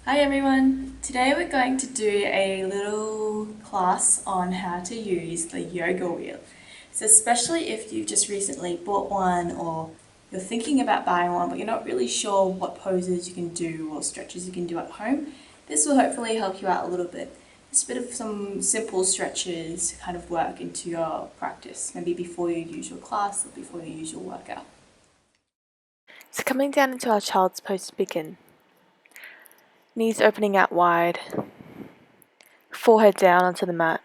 Hi everyone! Today we're going to do a little class on how to use the yoga wheel. So especially if you've just recently bought one or you're thinking about buying one but you're not really sure what poses you can do or stretches you can do at home, this will hopefully help you out a little bit. Just a bit of some simple stretches to kind of work into your practice, maybe before your usual class or before your usual workout. So coming down into our child's pose to begin. Knees opening out wide. Forehead down onto the mat.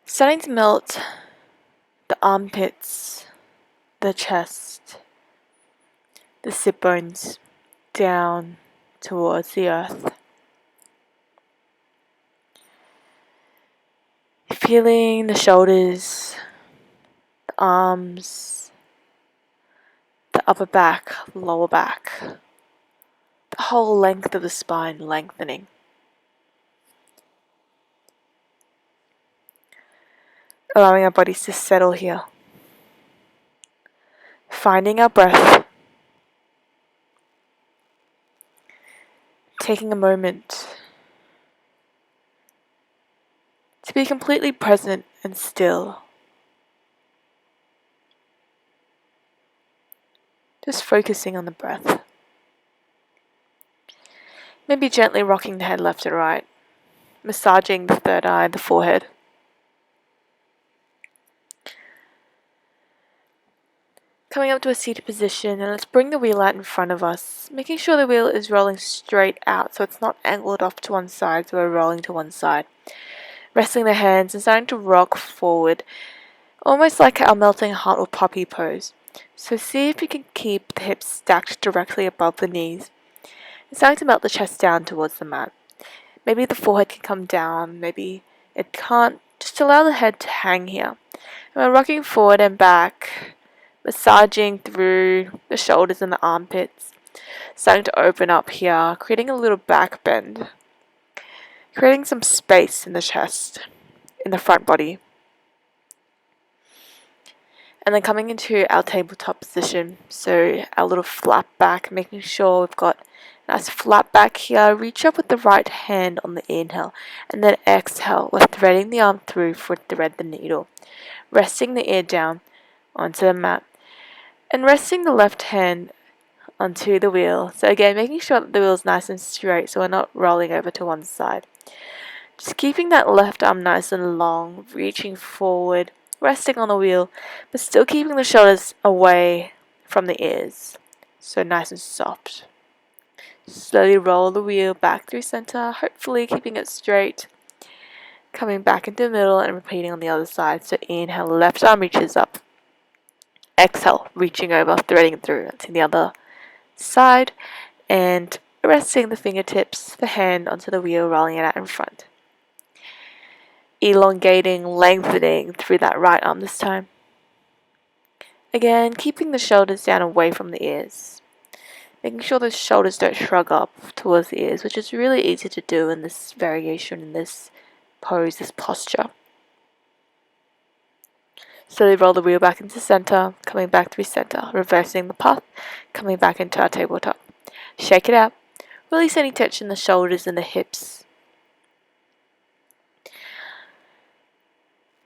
Starting to melt the armpits, the chest, the sit bones down towards the earth. Feeling the shoulders, the arms, the upper back, lower back, the whole length of the spine lengthening. Allowing our bodies to settle here. Finding our breath. Taking a moment to be completely present and still. Just focusing on the breath. Maybe gently rocking the head left and right, massaging the third eye, the forehead. Coming up to a seated position, and let's bring the wheel out in front of us, making sure the wheel is rolling straight out so it's not angled off to one side, so we're rolling to one side. Resting the hands and starting to rock forward, almost like our melting heart or puppy pose. So see if you can keep the hips stacked directly above the knees. And starting to melt the chest down towards the mat. Maybe the forehead can come down, maybe it can't. Just allow the head to hang here. And we're rocking forward and back, massaging through the shoulders and the armpits. Starting to open up here, creating a little back bend. Creating some space in the chest, in the front body. And then coming into our tabletop position, so our little flat back, making sure we've got a nice flat back here. Reach up with the right hand on the inhale, and then exhale. We're threading the arm through for thread the needle. Resting the ear down onto the mat, and resting the left hand onto the wheel. So again, making sure that the wheel is nice and straight, so we're not rolling over to one side. Just keeping that left arm nice and long, reaching forward, resting on the wheel, but still keeping the shoulders away from the ears. So nice and soft. Slowly roll the wheel back through center, hopefully keeping it straight. Coming back into the middle and repeating on the other side. So inhale, left arm reaches up. Exhale, reaching over, threading through to the other side. And resting the fingertips, the hand onto the wheel, rolling it out in front. Elongating, lengthening through that right arm this time. Again, keeping the shoulders down away from the ears. Making sure the shoulders don't shrug up towards the ears, which is really easy to do in this variation, in this pose, this posture. Slowly roll the wheel back into center, coming back through center, reversing the path, coming back into our tabletop. Shake it out. Release any tension in the shoulders and the hips.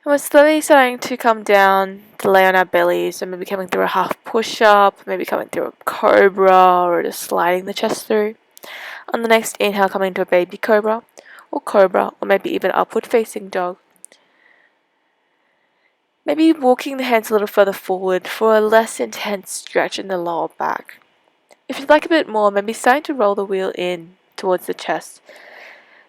And we're slowly starting to come down to lay on our bellies, so maybe coming through a half push-up, maybe coming through a cobra, or just sliding the chest through. On the next inhale, coming into a baby cobra, or maybe even upward facing dog. Maybe walking the hands a little further forward for a less intense stretch in the lower back. If you'd like a bit more, maybe starting to roll the wheel in towards the chest.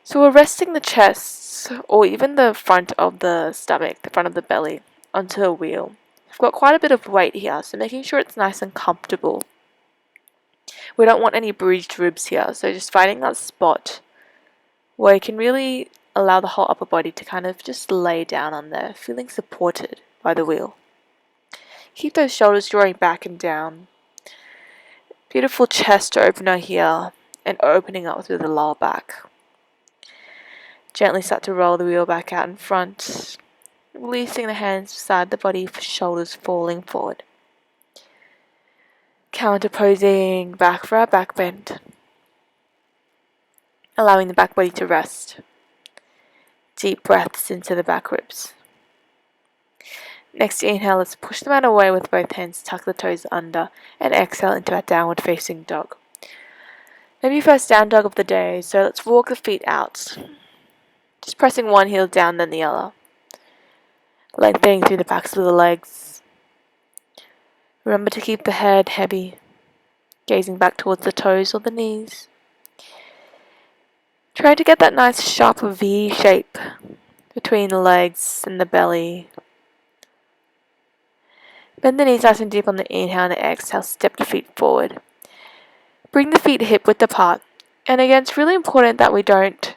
So we're resting the chest, or even the front of the stomach, the front of the belly, onto a wheel. We've got quite a bit of weight here, so making sure it's nice and comfortable. We don't want any bruised ribs here, so just finding that spot where you can really allow the whole upper body to kind of just lay down on there, feeling supported by the wheel. Keep those shoulders drawing back and down. Beautiful chest opener here, and opening up through the lower back. Gently start to roll the wheel back out in front, releasing the hands beside the body for shoulders falling forward. Counter posing back for our back bend. allowing the back body to rest. Deep breaths into the back ribs. Next inhale, let's push the mat away with both hands, tuck the toes under, and exhale into our downward facing dog. Maybe first down dog of the day, so let's walk the feet out. Just pressing one heel down, then the other. Lengthening through the backs of the legs. Remember to keep the head heavy, gazing back towards the toes or the knees. Trying to get that nice sharp V shape between the legs and the belly. Bend the knees nice and deep on the inhale, and the exhale, step the feet forward. Bring the feet hip width apart. And again, it's really important that we don't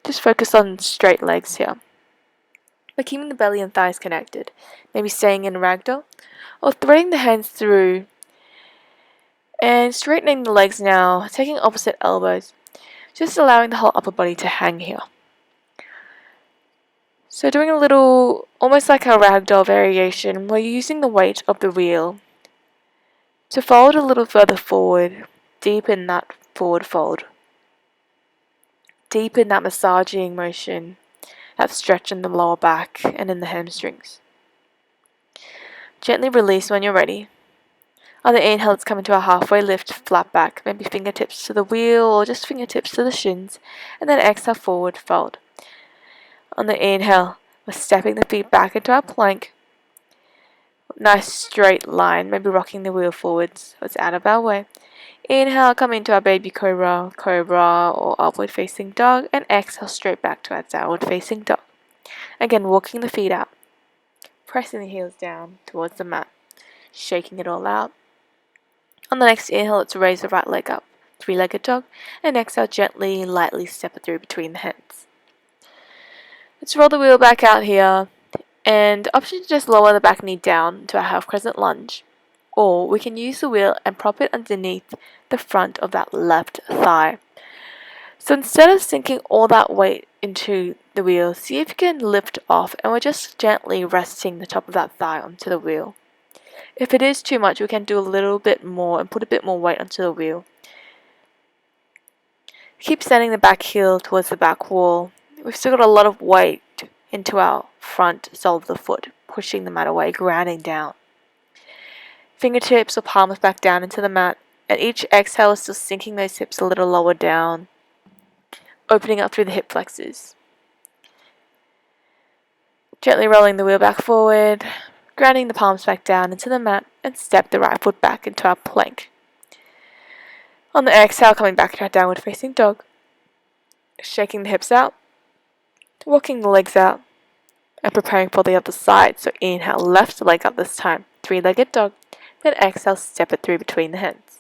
just focus on straight legs here. By keeping the belly and thighs connected, maybe staying in ragdoll, or threading the hands through and straightening the legs now, taking opposite elbows, just allowing the whole upper body to hang here. So doing a little, almost like a ragdoll variation, we're using the weight of the wheel to fold a little further forward, deepen that forward fold. Deepen that massaging motion, that stretch in the lower back and in the hamstrings. Gently release when you're ready. On the inhale, let's come into a halfway lift, flat back, maybe fingertips to the wheel or just fingertips to the shins, and then exhale, forward fold. On the inhale, we're stepping the feet back into our plank. Nice straight line, maybe rocking the wheel forwards so it's out of our way. Inhale, come into our baby cobra, or upward facing dog, and exhale straight back to our downward facing dog. Again, walking the feet out, pressing the heels down towards the mat, shaking it all out. On the next inhale, let's raise the right leg up, three-legged dog, and exhale, gently, lightly step it through between the hands. Let's roll the wheel back out here, and option to just lower the back knee down to a half crescent lunge, or we can use the wheel and prop it underneath the front of that left thigh. So instead of sinking all that weight into the wheel, see if you can lift off, and we're just gently resting the top of that thigh onto the wheel. If it is too much, we can do a little bit more and put a bit more weight onto the wheel. Keep sending the back heel towards the back wall. We've still got a lot of weight into our front sole of the foot, pushing the mat away, grounding down. Fingertips or palms back down into the mat, and each exhale is still sinking those hips a little lower down, opening up through the hip flexors. Gently rolling the wheel back forward, grounding the palms back down into the mat, and step the right foot back into our plank. On the exhale, coming back to our downward facing dog, shaking the hips out, walking the legs out, and preparing for the other side. So inhale, left leg up this time, three-legged dog, then exhale, step it through between the hands.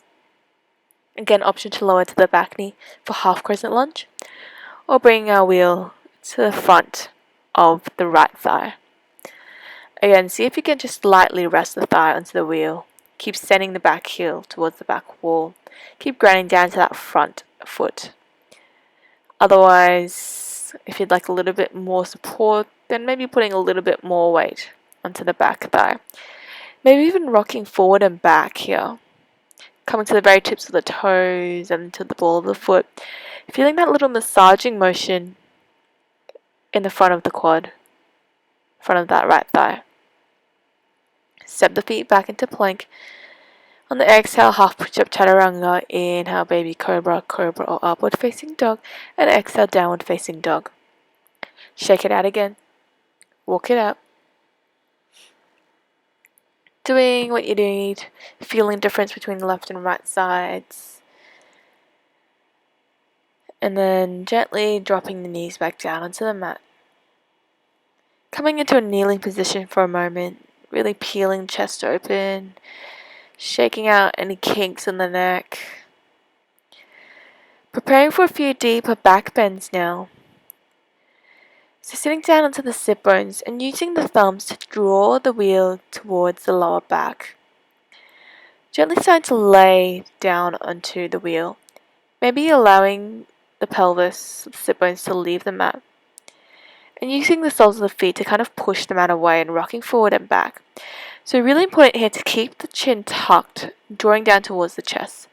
Again, option to lower to the back knee for half crescent lunge, or bring our wheel to the front of the right thigh. Again, see if you can just lightly rest the thigh onto the wheel. Keep sending the back heel towards the back wall. Keep grounding down to that front foot. Otherwise, if you'd like a little bit more support, then maybe putting a little bit more weight onto the back thigh. Maybe even rocking forward and back here. Coming to the very tips of the toes and to the ball of the foot. Feeling that little massaging motion in the front of the quad, front of that right thigh. Step the feet back into plank. On the exhale, half push-up chaturanga. Inhale, baby cobra, or upward facing dog. And exhale, downward facing dog. Shake it out again. Walk it out. Doing what you need. Feeling difference between the left and right sides. And then gently dropping the knees back down onto the mat. Coming into a kneeling position for a moment. Really peeling chest open. Shaking out any kinks in the neck. Preparing for a few deeper back bends now. So sitting down onto the sit bones and using the thumbs to draw the wheel towards the lower back. Gently starting to lay down onto the wheel. Maybe allowing the pelvis, the sit bones to leave the mat. And using the soles of the feet to kind of push the mat away and rocking forward and back. So really important here to keep the chin tucked, drawing down towards the chest.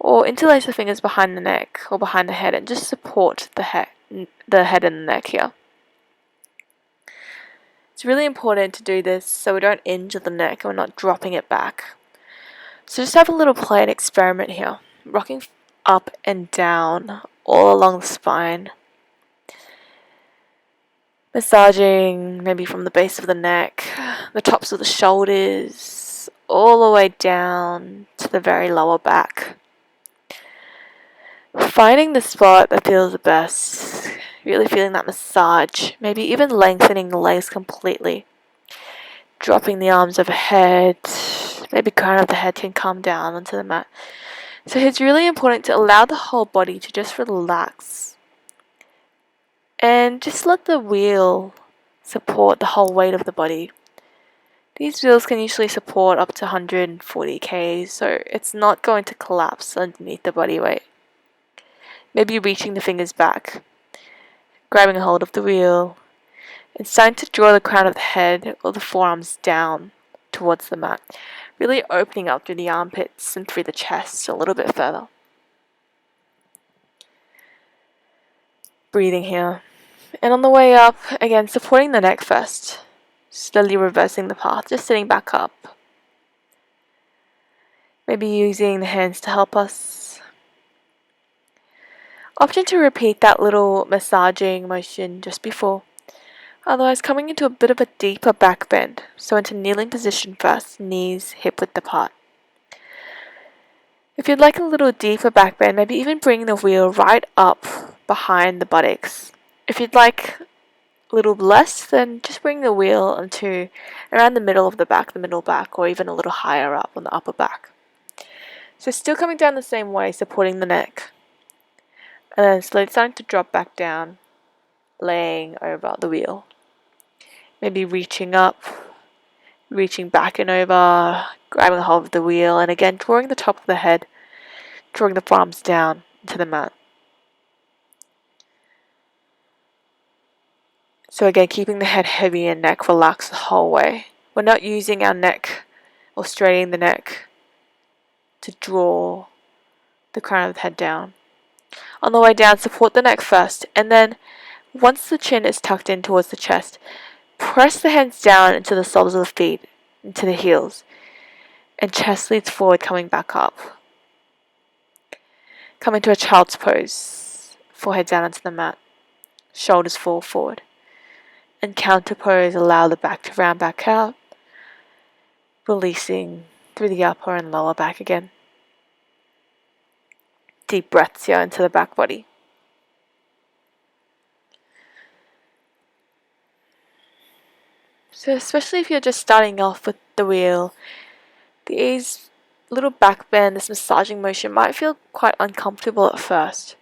Or interlace the fingers behind the neck or behind the head and just support the head and the neck here. It's really important to do this so we don't injure the neck and we're not dropping it back. So just have a little play and experiment here. Rocking up and down all along the spine. Massaging maybe from the base of the neck, the tops of the shoulders, all the way down to the very lower back. Finding the spot that feels the best. Really feeling that massage. Maybe even lengthening the legs completely. Dropping the arms overhead. Maybe crown of the head can come down onto the mat. So it's really important to allow the whole body to just relax. And just let the wheel support the whole weight of the body. These wheels can usually support up to 140 kg, so it's not going to collapse underneath the body weight. Maybe reaching the fingers back, grabbing a hold of the wheel, and starting to draw the crown of the head or the forearms down towards the mat, really opening up through the armpits and through the chest a little bit further. Breathing here. And on the way up, again, supporting the neck first, slowly reversing the path, just sitting back up. Maybe using the hands to help us. Option to repeat that little massaging motion just before. Otherwise, coming into a bit of a deeper back bend. So into kneeling position first, knees hip width apart. If you'd like a little deeper back bend, maybe even bring the wheel right up behind the buttocks. If you'd like a little less, then just bring the wheel onto around the middle of the middle back, or even a little higher up on the upper back. So still coming down the same way, supporting the neck. And then slowly starting to drop back down, laying over the wheel. Maybe reaching up, reaching back and over, grabbing a hold of the wheel, and again drawing the top of the head, drawing the forearms down into the mat. So again, keeping the head heavy and neck relaxed the whole way. We're not using our neck or straightening the neck to draw the crown of the head down. On the way down, support the neck first, and then once the chin is tucked in towards the chest, press the hands down into the soles of the feet, into the heels, and chest leads forward, coming back up. Come into a child's pose, forehead down onto the mat, shoulders fall forward. And counter pose, allow the back to round back out, releasing through the upper and lower back again. Deep breaths here into the back body. So especially if you're just starting off with the wheel, these little back bend, this massaging motion might feel quite uncomfortable at first.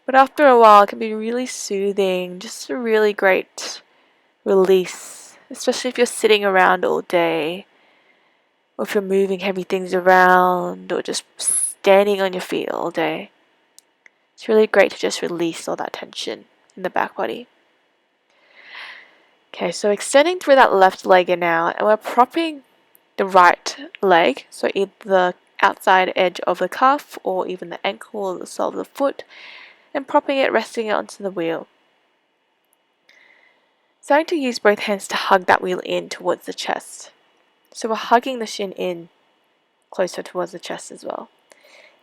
But after a while, it can be really soothing, just a really great release, especially if you're sitting around all day, or if you're moving heavy things around, or just standing on your feet all day. It's really great to just release all that tension in the back body. Okay, so extending through that left leg now, and we're propping the right leg, so either the outside edge of the calf or even the ankle or the sole of the foot, and propping it, resting it onto the wheel. Starting to use both hands to hug that wheel in towards the chest. So we're hugging the shin in closer towards the chest as well.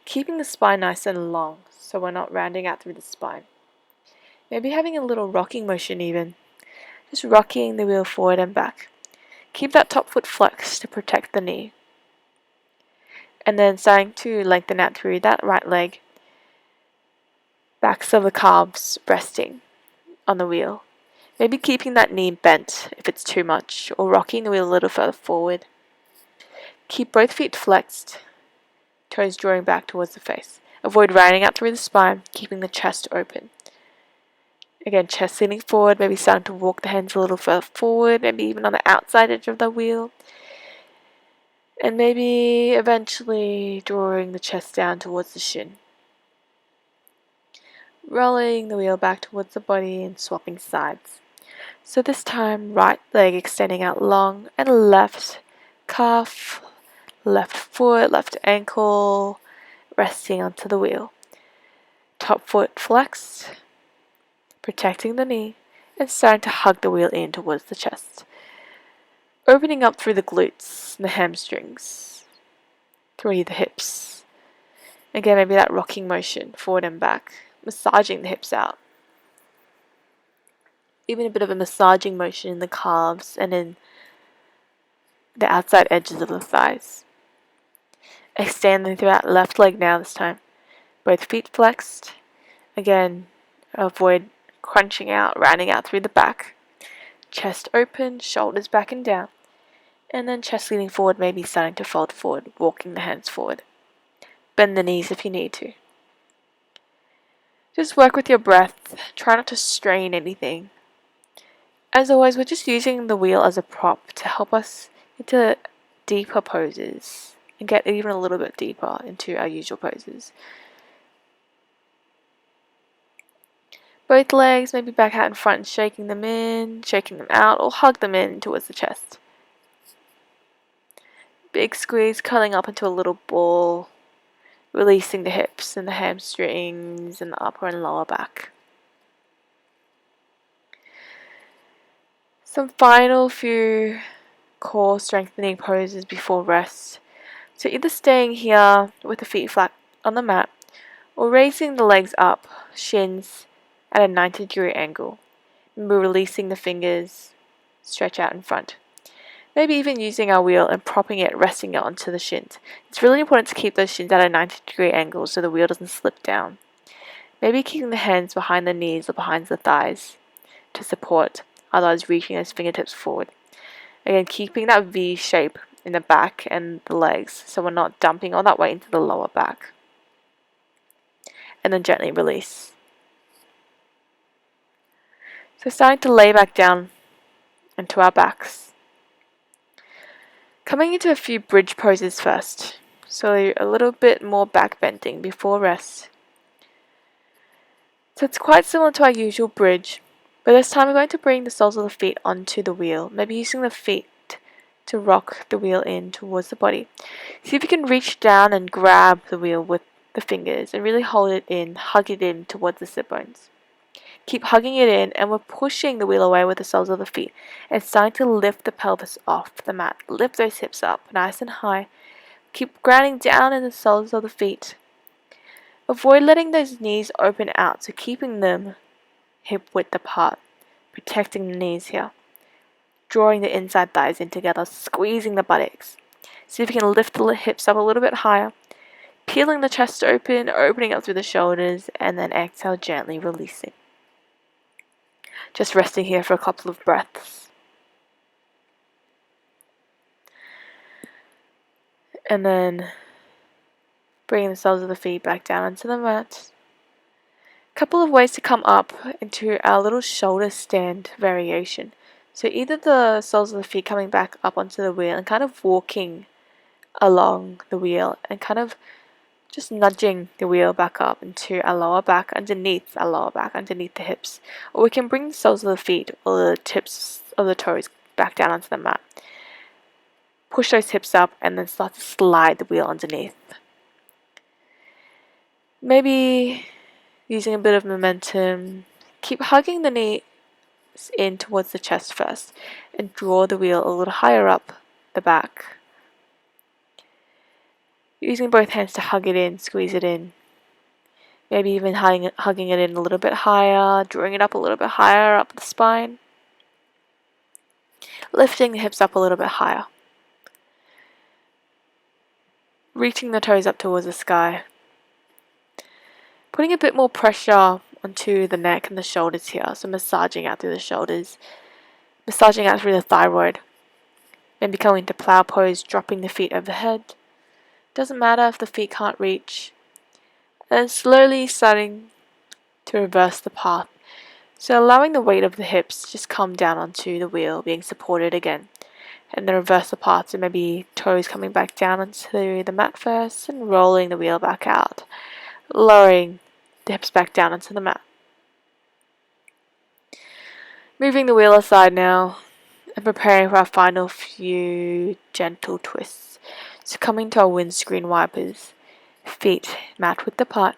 Keeping the spine nice and long, so we're not rounding out through the spine. Maybe having a little rocking motion even. Just rocking the wheel forward and back. Keep that top foot flexed to protect the knee. And then starting to lengthen out through that right leg. Backs of the calves resting on the wheel. Maybe keeping that knee bent if it's too much, or rocking the wheel a little further forward. Keep both feet flexed, toes drawing back towards the face. Avoid rounding out through the spine, keeping the chest open. Again, chest leaning forward, maybe starting to walk the hands a little further forward, maybe even on the outside edge of the wheel. And maybe eventually drawing the chest down towards the shin. Rolling the wheel back towards the body and swapping sides. So this time, right leg extending out long, and left calf, left foot, left ankle, resting onto the wheel. Top foot flexed, protecting the knee, and starting to hug the wheel in towards the chest. Opening up through the glutes and the hamstrings, through the hips. Again, maybe that rocking motion, forward and back, massaging the hips out. Even a bit of a massaging motion in the calves and in the outside edges of the thighs. Extending through that left leg now this time. Both feet flexed. Again, avoid crunching out, rounding out through the back. Chest open, shoulders back and down. And then chest leaning forward, maybe starting to fold forward, walking the hands forward. Bend the knees if you need to. Just work with your breath. Try not to strain anything. As always, we're just using the wheel as a prop to help us into deeper poses and get even a little bit deeper into our usual poses. Both legs maybe back out in front and shaking them in, shaking them out, or hug them in towards the chest. Big squeeze, curling up into a little ball, releasing the hips and the hamstrings and the upper and lower back. Some final few core strengthening poses before rest. So either staying here with the feet flat on the mat or raising the legs up, shins at a 90-degree angle. Remember releasing the fingers, stretch out in front. Maybe even using our wheel and propping it, resting it onto the shins. It's really important to keep those shins at a 90-degree angle so the wheel doesn't slip down. Maybe keeping the hands behind the knees or behind the thighs to support, otherwise reaching those fingertips forward. Again, keeping that V shape in the back and the legs so we're not dumping all that weight into the lower back. And then gently release. So starting to lay back down into our backs. Coming into a few bridge poses first. So a little bit more back bending before rest. So it's quite similar to our usual bridge, but this time we're going to bring the soles of the feet onto the wheel, maybe using the feet to rock the wheel in towards the body. See if you can reach down and grab the wheel with the fingers and really hold it in, hug it in towards the sit bones. Keep hugging it in, and we're pushing the wheel away with the soles of the feet and starting to lift the pelvis off the mat. Lift those hips up nice and high. Keep grounding down in the soles of the feet. Avoid letting those knees open out, so keeping them hip width apart, protecting the knees here. Drawing the inside thighs in together, squeezing the buttocks. See if you can lift the hips up a little bit higher. Peeling the chest open, opening up through the shoulders, and then exhale, gently releasing. Just resting here for a couple of breaths. And then bringing the soles of the feet back down onto the mat. Couple of ways to come up into our little shoulder stand variation. So either the soles of the feet coming back up onto the wheel and kind of walking along the wheel and kind of just nudging the wheel back up into our lower back, underneath our lower back, underneath the hips. Or we can bring the soles of the feet or the tips of the toes back down onto the mat. Push those hips up and then start to slide the wheel underneath. Maybe using a bit of momentum, keep hugging the knees in towards the chest first and draw the wheel a little higher up the back. Using both hands to hug it in, squeeze it in. Maybe even hugging it in a little bit higher, drawing it up a little bit higher up the spine. Lifting the hips up a little bit higher. Reaching the toes up towards the sky. Putting a bit more pressure onto the neck and the shoulders here. So massaging out through the shoulders. Massaging out through the thyroid. Maybe coming into plow pose, dropping the feet overhead. Doesn't matter if the feet can't reach. And slowly starting to reverse the path. So allowing the weight of the hips just come down onto the wheel, being supported again. And then reverse the path, so maybe toes coming back down onto the mat first and rolling the wheel back out. Lowering the hips back down onto the mat. Moving the wheel aside now and preparing for our final few gentle twists. So coming to our windscreen wipers. Feet mat width apart.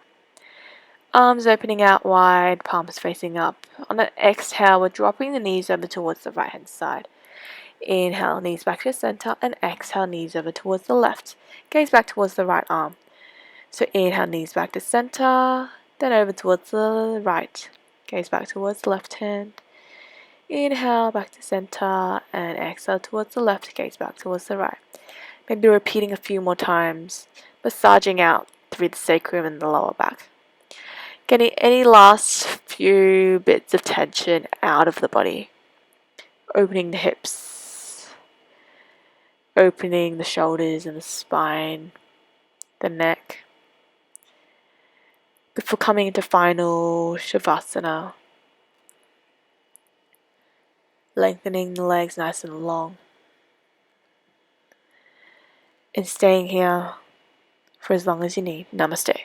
Arms opening out wide, palms facing up. On an exhale, we're dropping the knees over towards the right hand side. Inhale, knees back to center, and exhale, knees over towards the left. Gaze back towards the right arm. So inhale, knees back to center, then over towards the right. Gaze back towards the left hand. Inhale, back to center, and exhale towards the left. Gaze back towards the right. Maybe repeating a few more times, massaging out through the sacrum and the lower back. Getting any last few bits of tension out of the body. Opening the hips, opening the shoulders and the spine, the neck. Before coming into final Shavasana, lengthening the legs nice and long. And staying here for as long as you need. Namaste.